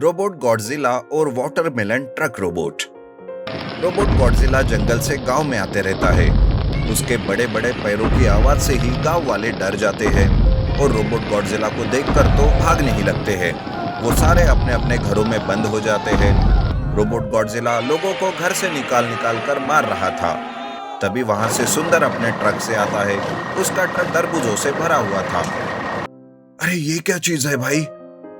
Robot Godzilla और watermelon truck robot. Robot Godzilla जंगल से गांव में आते रहता है। उसके बड़े बड़े पैरों की आवाज से ही गांव वाले डर जाते हैं और रोबोट गॉडजिला को देखकर तो भागने ही लगते हैं। वो सारे अपने अपने घरों में बंद हो जाते हैं। रोबोट गॉडजिला लोगों को घर से निकाल निकाल कर मार रहा था। तभी वहां से सुंदर अपने ट्रक से आता है। उसका ट्रक तरबूजों से भरा हुआ था। अरे ये क्या चीज है भाई,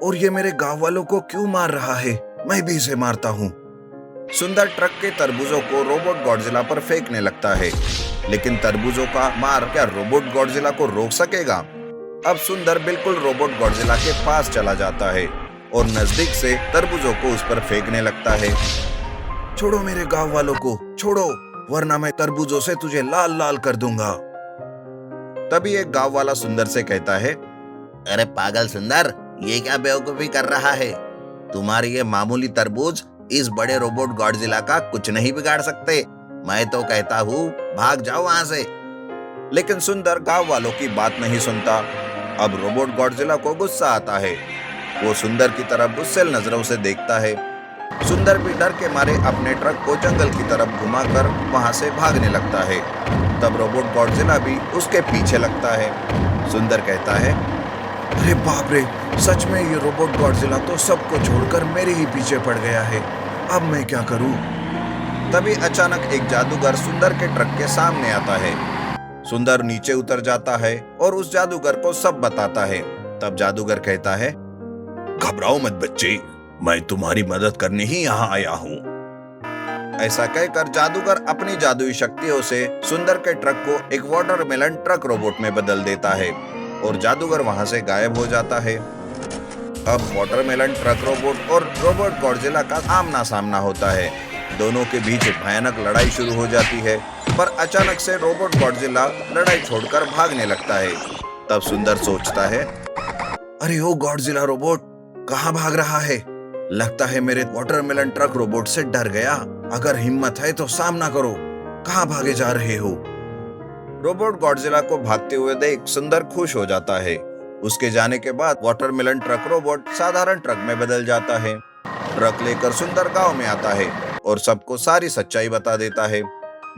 और ये मेरे गांव वालों को क्यों मार रहा है? मैं भी इसे मारता हूँ। सुंदर ट्रक के तरबूजों को रोबोट गॉडजिला पर फेंकने लगता है, लेकिन तरबूजों का मार क्या रोबोट गॉडजिला को रोक सकेगा? अब सुंदर बिल्कुल रोबोट गॉडजिला के पास चला जाता है और नजदीक से तरबूजों को उस पर फेंकने लगता है। छोड़ो मेरे गांव वालों को, छोड़ो, वरना मैं तरबूजों से तुझे लाल लाल कर दूंगा। तभी एक गांव वाला सुंदर से कहता है, अरे पागल सुंदर, ये क्या बेवकूफी कर रहा है? तुम्हारे ये मामूली तरबूज इस बड़े रोबोट गॉडजिला का कुछ नहीं बिगाड़ सकते। मैं तो कहता हूँ भाग जाओ वहां से। लेकिन सुंदर गांव वालों की बात नहीं सुनता। अब रोबोट गॉडजिला को गुस्सा आता है। वो सुंदर की तरफ गुस्सेल नजरों से देखता है। सुंदर भी डर के मारे अपने ट्रक को जंगल की तरफ घुमाकर वहां से भागने लगता है। तब रोबोट गॉडजिला भी उसके पीछे लगता है। सुंदर कहता है, अरे बाप रे, सच में ये रोबोट गॉडजिला तो सबको छोड़कर मेरे ही पीछे पड़ गया है। अब मैं क्या करूं? तभी अचानक एक जादूगर सुंदर के ट्रक के सामने आता है। सुंदर नीचे उतर जाता है और उस जादूगर को सब बताता है। तब जादूगर कहता है, घबराओ मत बच्चे, मैं तुम्हारी मदद करने ही यहाँ आया हूँ। ऐसा कहकर जादूगर अपनी जादुई शक्तियों से सुंदर के ट्रक को एक वाटरमेलन ट्रक रोबोट में बदल देता है और जादूगर वहां से गायब हो जाता है। अब वाटरमेलन ट्रक रोबोट और रोबोट गॉडजिला का आमना सामना होता है। दोनों के बीच भयानक लड़ाई शुरू हो जाती है, पर अचानक से रोबोट गॉडजिला लड़ाई छोड़कर भागने लगता है। तब सुंदर सोचता है, अरे ओ गॉडजिला रोबोट, कहाँ भाग रहा है? लगता है मेरे वाटरमेलन ट्रक रोबोट से डर गया। अगर हिम्मत है तो सामना करो, कहाँ भागे जा रहे हो? रोबोट गॉडजिला को भागते हुए देख सुंदर खुश हो जाता है। उसके जाने के बाद वाटरमेलन ट्रक रोबोट साधारण ट्रक में बदल जाता है। ट्रक लेकर सुंदर गांव में आता है और सबको सारी सच्चाई बता देता है।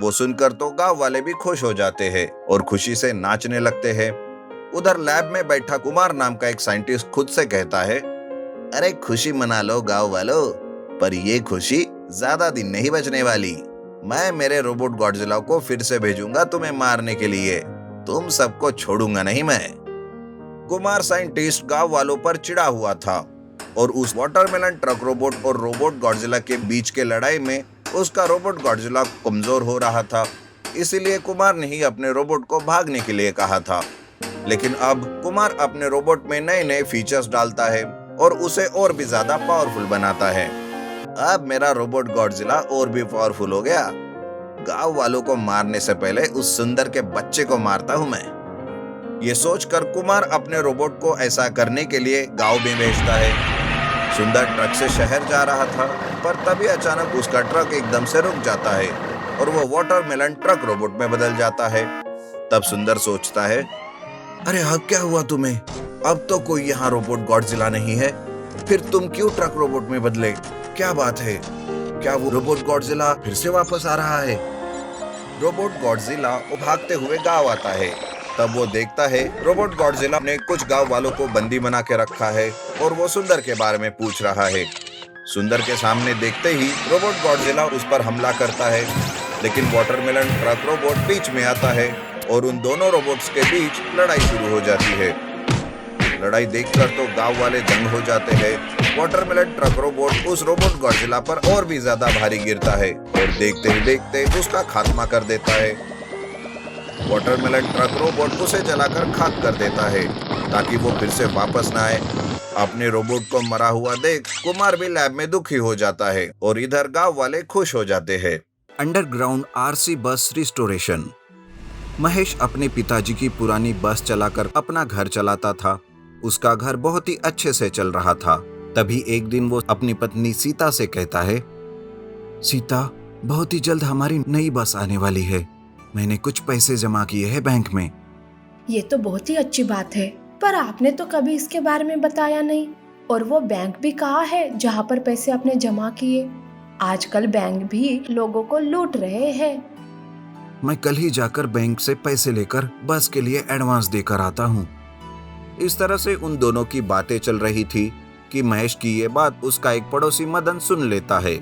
वो सुनकर तो गांव वाले भी खुश हो जाते हैं और खुशी से नाचने लगते हैं। उधर लैब में बैठा कुमार नाम का एक साइंटिस्ट खुद से कहता है, अरे खुशी मना लो गांव वालों, पर ये खुशी ज्यादा दिन नहीं बचने वाली। मैं मेरे रोबोट गॉडजिला को फिर से भेजूंगा तुम्हें मारने के लिए। तुम सबको छोड़ूंगा नहीं मैं। कुमार साइंटिस्ट गांव वालों पर चिढ़ा हुआ था और उस वाटरमेलन ट्रक रोबोट और रोबोट गॉडजिला के बीच के लड़ाई में उसका रोबोट गॉडजिला कमजोर हो रहा था। इसीलिए कुमार ने ही अपने रोबोट को भागने के लिए कहा था। लेकिन अब कुमार अपने रोबोट में नए नए फीचर्स डालता है और उसे और भी ज्यादा पावरफुल बनाता है। अब मेरा रोबोट गॉडजिला और भी पावरफुल हो गया। गांव वालों को मारने से पहले उस सुंदर के बच्चे को मारता हूं मैं। ये सोचकर कुमार अपने रोबोट को ऐसा करने के लिए गांव में भेजता है। सुंदर ट्रक से शहर जा रहा था, पर तभी अचानक उसका ट्रक एकदम से रुक जाता है और वो वाटरमेलन ट्रक रोबोट में बदल जाता है। तब सुंदर सोचता है, अरे अब क्या हुआ तुम्हें? अब तो कोई यहाँ रोबोट गॉडजिला नहीं है, फिर तुम क्यों ट्रक रोबोट में बदले? क्या बात है? क्या वो रोबोट गॉडजिला फिर से वापस आ रहा है? रोबोट गॉडजिला वो भागते हुए गांव आता है। तब वो देखता है रोबोट गॉडजिला ने कुछ गांव वालों को बंदी बना के रखा है और वो सुंदर के बारे में पूछ रहा है। सुंदर के सामने देखते ही रोबोट गॉडजिला उस पर हमला करता है, लेकिन वाटरमेलन ट्रक रोबोट बीच में आता है और उन दोनों रोबोट्स के बीच लड़ाई शुरू हो जाती है। लड़ाई देखकर तो गांव वाले दंग हो जाते हैं। वाटरमेलन ट्रक रोबोट उस रोबोट गॉडजिला पर और भी ज्यादा भारी गिरता है और देखते ही देखते उसका खात्मा कर देता है। वाटरमेलन ट्रक रोबोट उसे जलाकर खाक कर देता है ताकि वो फिर से वापस न आए। अपने रोबोट को मरा हुआ देख कुमार भी लैब में दुखी हो जाता है और इधर गांव वाले खुश हो जाते हैं। अंडरग्राउंड आरसी बस रिस्टोरेशन। महेश अपने पिताजी की पुरानी बस चलाकर अपना घर चलाता था। उसका घर बहुत ही अच्छे से चल रहा था। तभी एक दिन वो अपनी पत्नी सीता से कहता है, सीता, बहुत ही जल्द हमारी नई बस आने वाली है। मैंने कुछ पैसे जमा किए हैं बैंक में। ये तो बहुत ही अच्छी बात है, पर आपने तो कभी इसके बारे में बताया नहीं। और वो बैंक भी कहाँ है जहाँ पर पैसे अपने जमा किए। आजकल बैंक भी लोगों को लूट रहे हैं। मैं कल ही जाकर बैंक से पैसे लेकर बस के लिए एडवांस देकर आता हूँ। इस तरह से उन दोनों की बातें चल रही थी कि महेश की ये बात उसका एक पड़ोसी मदन सुन लेता है।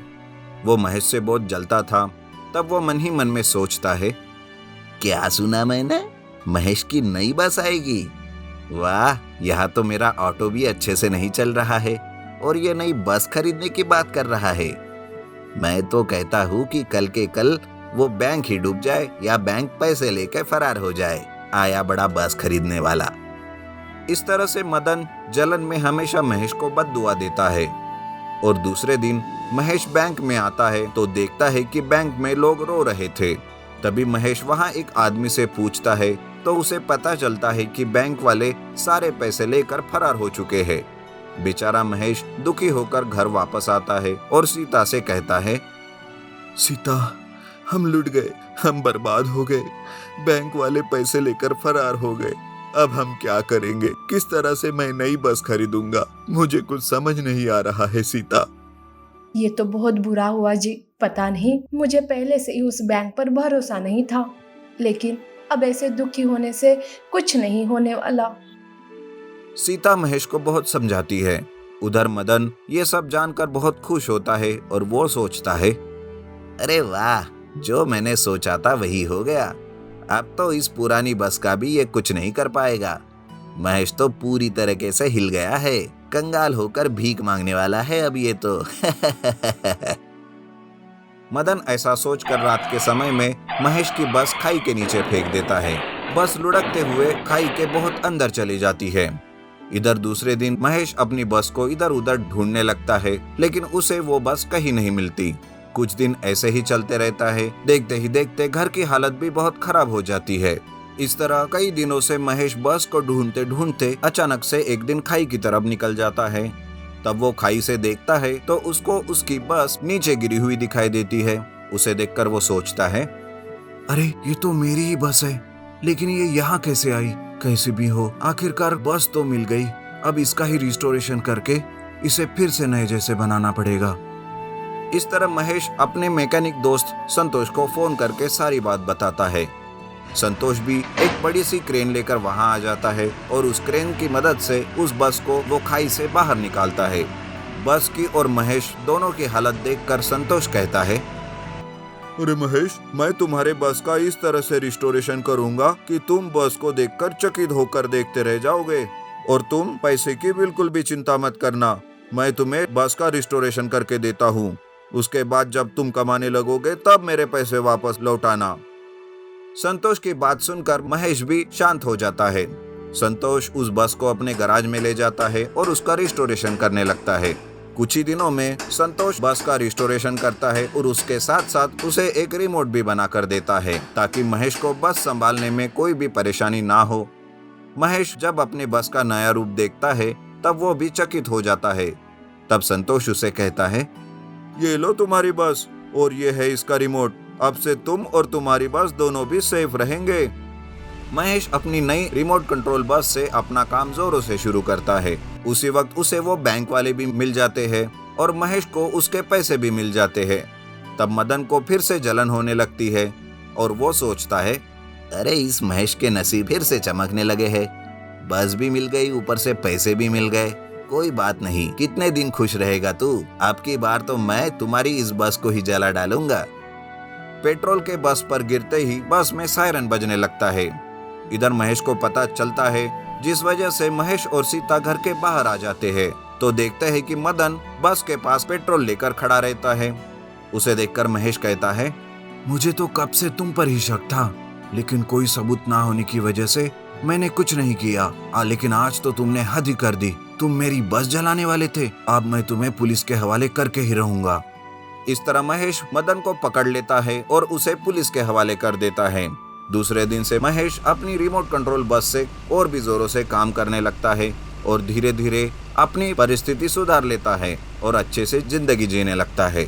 वो महेश से बहुत जलता था। तब वो मन ही मन में सोचता है, क्या सुना मैंने, महेश की नई बस आएगी। वाह, यहाँ तो मेरा ऑटो भी अच्छे से नहीं चल रहा है और ये नई बस खरीदने की बात कर रहा है। मैं तो कहता हूँ कि कल के कल वो बैंक ही डूब जाए या बैंक पैसे लेकर फरार हो जाए, आया बड़ा बस खरीदने वाला। इस तरह से मदन जलन में हमेशा महेश को बद्दुआ देता है। और दूसरे दिन महेश बैंक में आता है तो देखता है कि बैंक में लोग रो रहे थे। तभी महेश वहाँ एक आदमी से पूछता है तो उसे पता चलता है कि बैंक वाले सारे पैसे लेकर फरार हो चुके हैं। बेचारा महेश दुखी होकर घर वापस आता है और सीता से कहता है, सीता, हम लुट गए, हम बर्बाद हो गए, बैंक वाले पैसे लेकर फरार हो गए। अब हम क्या करेंगे? किस तरह से मैं नई बस खरीदूंगा? मुझे कुछ समझ नहीं आ रहा है सीता। ये तो बहुत बुरा हुआ जी। पता नहीं, मुझे पहले से ही उस बैंक पर भरोसा नहीं था, लेकिन अब ऐसे दुखी होने से कुछ नहीं होने वाला। सीता महेश को बहुत समझाती है। उधर मदन ये सब जानकर बहुत खुश होता है और वो सोचता है, अरे वाह, जो मैंने सोचा था वही हो गया। अब तो इस पुरानी बस का भी ये कुछ नहीं कर पाएगा। महेश तो पूरी तरीके से हिल गया है, कंगाल होकर भीख मांगने वाला है अब ये तो। मदन ऐसा सोचकर रात के समय में महेश की बस खाई के नीचे फेंक देता है। बस लुढ़कते हुए खाई के बहुत अंदर चली जाती है। इधर दूसरे दिन महेश अपनी बस को इधर उधर ढूंढने लगता है, लेकिन उसे वो बस कहीं नहीं मिलती। कुछ दिन ऐसे ही चलते रहता है। देखते ही देखते घर की हालत भी बहुत खराब हो जाती है। इस तरह कई दिनों से महेश बस को ढूंढते ढूंढते अचानक से एक दिन खाई की तरफ निकल जाता है। तब वो खाई से देखता है तो उसको उसकी बस नीचे गिरी हुई दिखाई देती है। उसे देखकर वो सोचता है, अरे ये तो मेरी ही बस है, लेकिन ये यहाँ कैसे आई? कैसे भी हो, आखिरकार बस तो मिल गई। अब इसका ही रिस्टोरेशन करके इसे फिर से नए जैसे बनाना पड़ेगा। इस तरह महेश अपने मैकेनिक दोस्त संतोष को फोन करके सारी बात बताता है। संतोष भी एक बड़ी सी क्रेन लेकर वहां आ जाता है और उस क्रेन की मदद से उस बस को वो खाई से बाहर निकालता है। बस की और महेश दोनों की हालत देखकर संतोष कहता है, अरे महेश, मैं तुम्हारे बस का इस तरह से रिस्टोरेशन करूंगा कि तुम बस को देखकर चकित होकर देखते रह जाओगे। और तुम पैसे की बिल्कुल भी चिंता मत करना, मैं तुम्हें बस का रिस्टोरेशन करके देता हूँ। उसके बाद जब तुम कमाने लगोगे तब मेरे पैसे वापस लौटाना। संतोष की बात सुनकर महेश भी शांत हो जाता है। संतोष उस बस को अपने गैराज में ले जाता है और उसका रिस्टोरेशन करने लगता है। कुछ ही दिनों में संतोष बस का रिस्टोरेशन करता है और उसके साथ साथ उसे एक रिमोट भी बना कर देता है ताकि महेश को बस संभालने में कोई भी परेशानी ना हो। महेश जब अपने बस का नया रूप देखता है तब वो भी चकित हो जाता है। तब संतोष उसे कहता है, ये लो तुम्हारी बस और ये है इसका रिमोट। अब से तुम और तुम्हारी बस दोनों भी सेफ रहेंगे। महेश अपनी नई रिमोट कंट्रोल बस से अपना काम जोरों से शुरू करता है। उसी वक्त उसे वो बैंक वाले भी मिल जाते हैं और महेश को उसके पैसे भी मिल जाते हैं। तब मदन को फिर से जलन होने लगती है और वो सोचता है, अरे इस महेश के नसीब फिर से चमकने लगे हैं। बस भी मिल गई, ऊपर से पैसे भी मिल गए। कोई बात नहीं, कितने दिन खुश रहेगा तू। अब की बार तो मैं तुम्हारी इस बस को ही जला डालूंगा। पेट्रोल के बस पर गिरते ही बस में सायरन बजने लगता है। इधर महेश को पता चलता है, जिस वजह से महेश और सीता घर के बाहर आ जाते हैं। तो देखते हैं कि मदन बस के पास पेट्रोल लेकर खड़ा रहता है। उसे देखकर महेश कहता है, मुझे तो कब से तुम पर ही शक था, लेकिन कोई सबूत ना होने की वजह से मैंने कुछ नहीं किया। लेकिन आज तो तुमने हद ही कर दी। तुम मेरी बस जलाने वाले थे। अब मैं तुम्हें पुलिस के हवाले करके ही रहूंगा। इस तरह महेश मदन को पकड़ लेता है और उसे पुलिस के हवाले कर देता है। दूसरे दिन से महेश अपनी रिमोट कंट्रोल बस से और भी जोरों से काम करने लगता है और धीरे धीरे अपनी परिस्थिति सुधार लेता है और अच्छे से जिंदगी जीने लगता है।